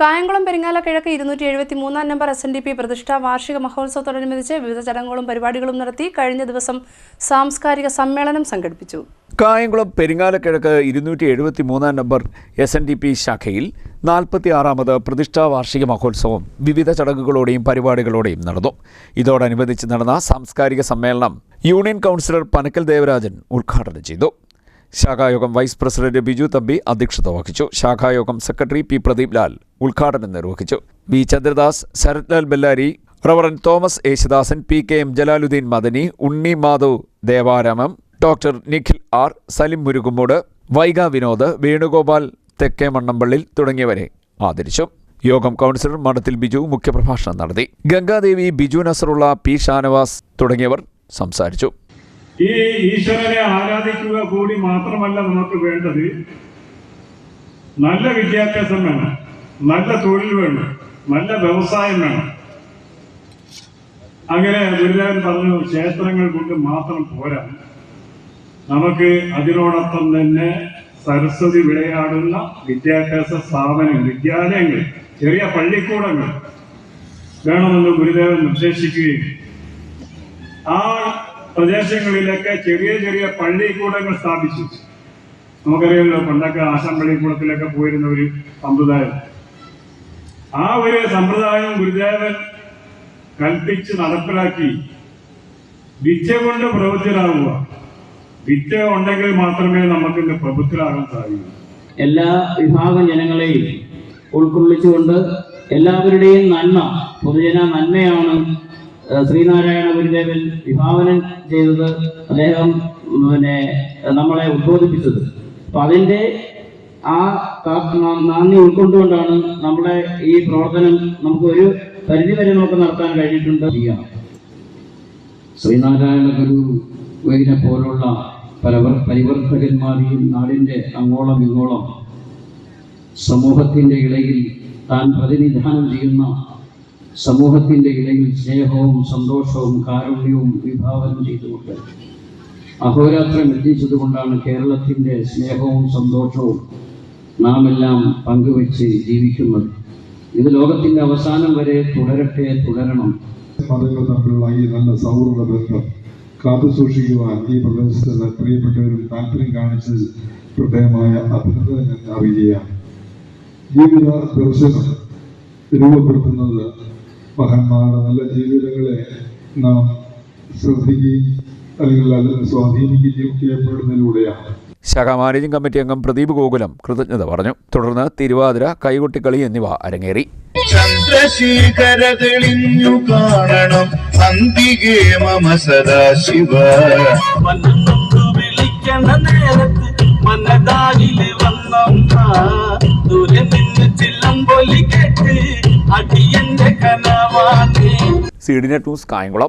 കായംകുളം പെരിങ്ങാല കിഴക്ക് 273 number SNDP പ്രതിഷ്ഠാ വാർഷിക മഹോത്സവത്തോടനുബന്ധിച്ച് വിവിധ ചടങ്ങുകളും പരിപാടികളും നടത്തി കഴിഞ്ഞ ദിവസം സാംസ്കാരിക സമ്മേളനം സംഘടിപ്പിച്ചു. കായംകുളം പെരിങ്ങാല കിഴക്ക് 273 നമ്പർ SNDP ശാഖയിൽ 46ാമത് പ്രതിഷ്ഠാ വാർഷിക മഹോത്സവം വിവിധ ചടങ്ങുകളോടെയും പരിപാടികളോടെയും നടന്നു. ഇതോടനുബന്ധിച്ച് നടന്ന സാംസ്കാരിക സമ്മേളനം യൂണിയൻ കൗൺസിലർ പനക്കൽ ദേവരാജൻ ഉദ്ഘാടനം ചെയ്തു. ശാഖായോഗം വൈസ് പ്രസിഡന്റ് ബിജു തമ്പി അധ്യക്ഷത വഹിച്ചു. ശാഖായോഗം സെക്രട്ടറി പി പ്രദീപ് ലാൽ ഉദ്ഘാടനം നിർവഹിച്ചു. V Chandradas, Sarathlal Bellary, Reverend Thomas Yesudasan, PKM Jalaluddin Madani, Unni Madhav Devaramam, doctor Nikhil R, Salim Murukumoodu, Vaiga Vinod, Venugopal Thekke Mannampallil തുടങ്ങിയവരെ ആദരിച്ചു. യോഗം കൗൺസിലർ മഠത്തിൽ ബിജു മുഖ്യപ്രഭാഷണം നടത്തി. ഗംഗാദേവി, ബിജു നസറുള്ള, പി ഷാനവാസ് തുടങ്ങിയവർ സംസാരിച്ചു. ഈ ഈശ്വരനെ ആരാധിക്കുക കൂടി മാത്രമല്ല നമുക്ക് വേണ്ടത്, നല്ല വിദ്യാഭ്യാസം വേണം, നല്ല തൊഴിൽ വേണം, നല്ല വ്യവസായം വേണം. അങ്ങനെ ഗുരുദേവൻ പറഞ്ഞു, ക്ഷേത്രങ്ങൾ കൊണ്ട് മാത്രം പോരാ, നമുക്ക് അതിനോടൊപ്പം തന്നെ സരസ്വതി വിളയാടുന്ന വിദ്യാഭ്യാസ സ്ഥാപനങ്ങൾ, വിദ്യാലയങ്ങൾ, ചെറിയ പള്ളിക്കൂടങ്ങൾ വേണമെന്ന് ഗുരുദേവൻ നിർദ്ദേശിക്കുകയും ആ പ്രദേശങ്ങളിലൊക്കെ ചെറിയ ചെറിയ പള്ളിക്കൂടങ്ങൾ സ്ഥാപിച്ചു. നമുക്കറിയാമല്ലോ, പണ്ടൊക്കെ ആശാൻ പള്ളിക്കൂടത്തിലൊക്കെ പോയിരുന്ന ഒരു സമ്പ്രദായം. ആ ഒരു സമ്പ്രദായം ഗുരുദേവൻ കൽപ്പിച്ച് നടപ്പിലാക്കി. വിദ്യ കൊണ്ട് പ്രബുദ്ധരാകുക, വിദ്യ ഉണ്ടെങ്കിൽ മാത്രമേ നമുക്ക് ഇന്ന് പ്രബുദ്ധരാകാൻ സാധിക്കൂ. എല്ലാ വിഭാഗം ജനങ്ങളെയും ഉൾക്കൊള്ളിച്ചുകൊണ്ട് എല്ലാവരുടെയും നന്മ, പൊതുജന നന്മയാണ് ശ്രീനാരായണ ഗുരുദേവൻ വിഭാവനം ചെയ്തത്. അദ്ദേഹം നമ്മളെ ഉദ്ബോധിപ്പിച്ചത്. അപ്പൊ അതിൻ്റെ ആ നന്ദി ഉൾക്കൊണ്ടുകൊണ്ടാണ് നമ്മുടെ ഈ പ്രവർത്തനം നമുക്ക് ഒരു പരിധിവരെ നമുക്ക് നടത്താൻ കഴിഞ്ഞിട്ടുണ്ട്. ശ്രീനാരായണ ഗുരുവിനെ പോലുള്ള പരിവർത്തകന്മാരെയും നാടിൻ്റെ അങ്ങോളം ഇങ്ങോളം സമൂഹത്തിൻ്റെ ഇടയിൽ താൻ പ്രതിനിധാനം ചെയ്യുന്ന സമൂഹത്തിൻ്റെ ഇടയിൽ സ്നേഹവും സന്തോഷവും കാരുണ്യവും വിഭാവനം ചെയ്തുകൊണ്ട് അഹോരാത്രം എത്തിച്ചതുകൊണ്ടാണ് കേരളത്തിൻ്റെ സ്നേഹവും സന്തോഷവും നാം എല്ലാം പങ്കുവെച്ച് ജീവിക്കുന്നത്. ഇത് ലോകത്തിൻ്റെ അവസാനം വരെ തുടരണം. മതങ്ങൾ തമ്മിലുള്ള ഈ നല്ല സൗഹൃദ ബന്ധം കാത്തു സൂക്ഷിക്കുവാൻ ഈ പ്രദേശത്ത് പ്രിയപ്പെട്ടവരും താല്പര്യം കാണിച്ചത് പ്രത്യേകമായ അഭിനന്ദനം ഞാൻ അറിയുകയാണ്. ജീവിത ദർശനം രൂപപ്പെടുത്തുന്നത് മഹാന്മാരുടെ നല്ല ജീവിതങ്ങളെ നാം ശ്രദ്ധിക്കുകയും അല്ലെങ്കിൽ അതിനെ സ്വാധീനിക്കുകയും ചെയ്യപ്പെടുന്നതിലൂടെയാണ്. ശാഖാ മാനേജിംഗ് കമ്മിറ്റി അംഗം പ്രദീപ് ഗോകുലം കൃതജ്ഞത പറഞ്ഞു. തുടർന്ന് തിരുവാതിര, കൈകൊട്ടിക്കളി എന്നിവ അരങ്ങേറി. ചന്ദ്രശേഖരതെളിഞ്ഞു കാണണം അന്തികേ മമ സദാശിവ വിളിക്കണ നേരത്ത് മനദാരില് വന്നമ്മ ദൂരെ നിന്ന് ചില്ലംപൊലി കേട്ട് അടിയന്റെ കനവാ. CDNet news Kayamkulam.